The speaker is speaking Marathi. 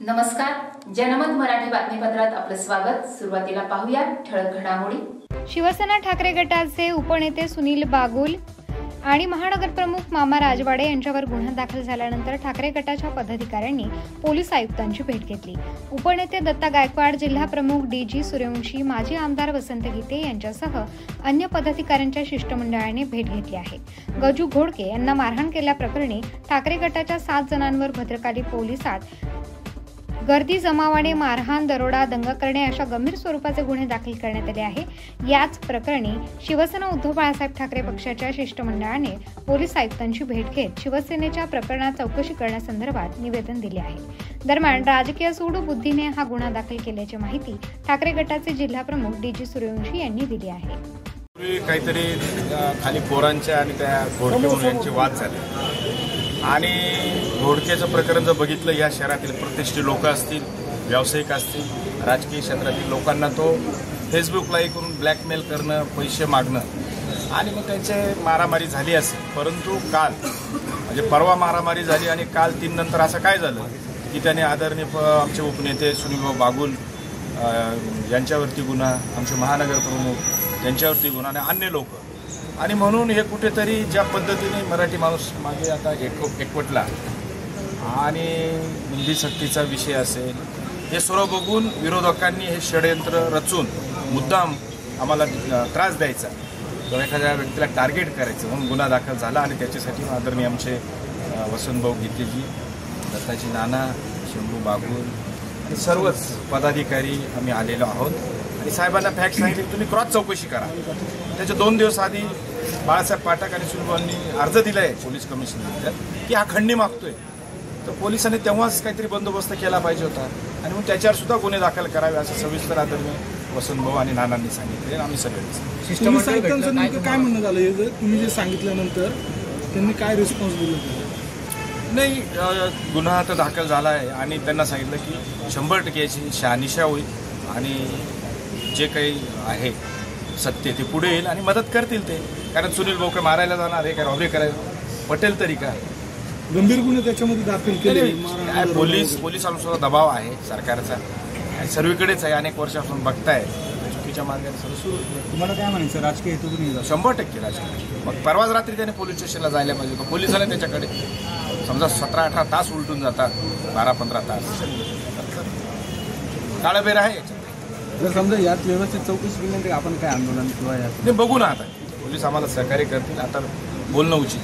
नमस्कार, जनमत मराठी बातमीपत्रात आपलं स्वागत। सुरुवातीला पाहूया ठळक घडामोडी। शिवसेना ठाकरे गटाचे उपनेते सुनील बागुल आणि महानगर प्रमुख मामा राजवाडे यांच्यावर गुन्हा दाखल झाल्यानंतर ठाकरे गटाच्या पदाधिकाऱ्यांनी पोलीस आयुक्तांची भेट घेतली। उपनेते दत्ता गायकवाड, जिल्हा प्रमुख डीजी सूर्यवंशी, माजी आमदार वसंत गीते यांच्यासह अन्य पदाधिकाऱ्यांच्या शिष्टमंडळाने भेट घेतली आहे। गजू घोडके यांना मारहाण केल्याप्रकरणी ठाकरे गटाच्या 7 जणांवर भद्रकाली पोलिसात गर्दी जमावाने मारहाण, दरोडा, दंगा करणे अशा गंभीर स्वरूपाचे गुन्हे दाखल करण्यात आले आहे। याच प्रकरणी शिवसेना उद्धव बाळासाहेब ठाकरे पक्षाच्या शिष्टमंडळाने पोलीस आयुक्तांची भेट घेत शिवसेनेच्या प्रकरणात चौकशी करण्यासंदर्भात निवेदन दिले आहे। दरम्यान राजकीय सूडबुद्धीने हा गुन्हा दाखल केल्याची माहिती ठाकरे गटाचे जिल्हा प्रमुख डीजी सूर्यवंशी यांनी दिली आहे। काहीतरी खाली पोरांच्या आणि त्या घोडके यांचे वाद झाले आणि घोडकेचं प्रकरण जर बघितलं, या शहरातील प्रतिष्ठित लोक असतील, व्यावसायिक असतील, राजकीय क्षेत्रातील लोकांना तो फेसबुकला करून ब्लॅकमेल करणं, पैसे मागणं आणि मग त्यांचे मारामारी झाली असेल। परंतु काल म्हणजे परवा मारामारी झाली आणि काल 3 नंतर असं काय झालं की त्याने आदरणीय आमचे उपनेते सुनील बागुल यांच्यावरती गुन्हा, आमचे महानगर प्रमुख यांच्यावरती गुन्हा आणि अन्य लोक, आणि म्हणून हे कुठेतरी ज्या पद्धतीने मराठी माणूस मागे आता एकवटला आणि हिंदी सक्तीचा विषय असेल, हे सर्व बघून विरोधकांनी हे षडयंत्र रचून मुद्दाम आम्हाला त्रास द्यायचा, किंवा एखाद्या व्यक्तीला टार्गेट करायचं म्हणून गुन्हा दाखल झाला। आणि त्याच्यासाठी आदरणीय आमचे वसंतभाऊ गीतेजी, दत्ताजी नाना, शंभू बागुल आणि सर्वच पदाधिकारी आम्ही आलेलो आहोत आणि साहेबांना फॅक्ट सांगितले की तुम्ही क्रॉस चौकशी करा। त्याच्या 2 दिवस आधी बाळासाहेब पाठक आणि सुनीलभाऊंनी अर्ज दिला आहे पोलीस कमिशनर की हा खंडणी मागतोय, तर पोलिसांनी तेव्हाच काहीतरी बंदोबस्त केला पाहिजे होता आणि मग त्याच्यावर सुद्धा गुन्हे दाखल करावे असं सविस्तर आदरणीय वसंतभाऊ आणि नानांनी सांगितले। आम्ही सगळे काय म्हणणं झालं, तुम्ही जे सांगितल्यानंतर त्यांनी काय रिस्पॉन्स दिला? नाही, गुन्हा तर दाखल झाला आहे आणि त्यांना सांगितलं की 100% याची शहानिशा होईल आणि जे काही आहे सत्य ते पुढे येईल आणि मदत करतील ते, कारण सुनील भाऊ मारायला जाणार आहे, काय रॉबरी करायला पटेल तरी काय? गंभीर गुन्हे त्याच्यामध्ये दाखल केले। पोलिसांचा दबाव आहे सरकारचा, सर्वीकडेच आहे, अनेक वर्षापासून बघताय चुकीच्या मार्गाने सुरू। तुम्हाला काय म्हणायचं, राजकीय हेतू 100% राजकीय। मग परवाच रात्री त्याने पोलीस स्टेशनला जायला पाहिजे, पोलिसांना त्याच्याकडे समजा 17-18 तास उलटून जातात, 12-15 तास काळबेर आहे। जर समजा यात व्यवस्थित चौकशी केली आपण काय आंदोलन किंवा बघू ना, आता पोलीस आम्हाला सहकार्य करतील, आता बोलणं उचित।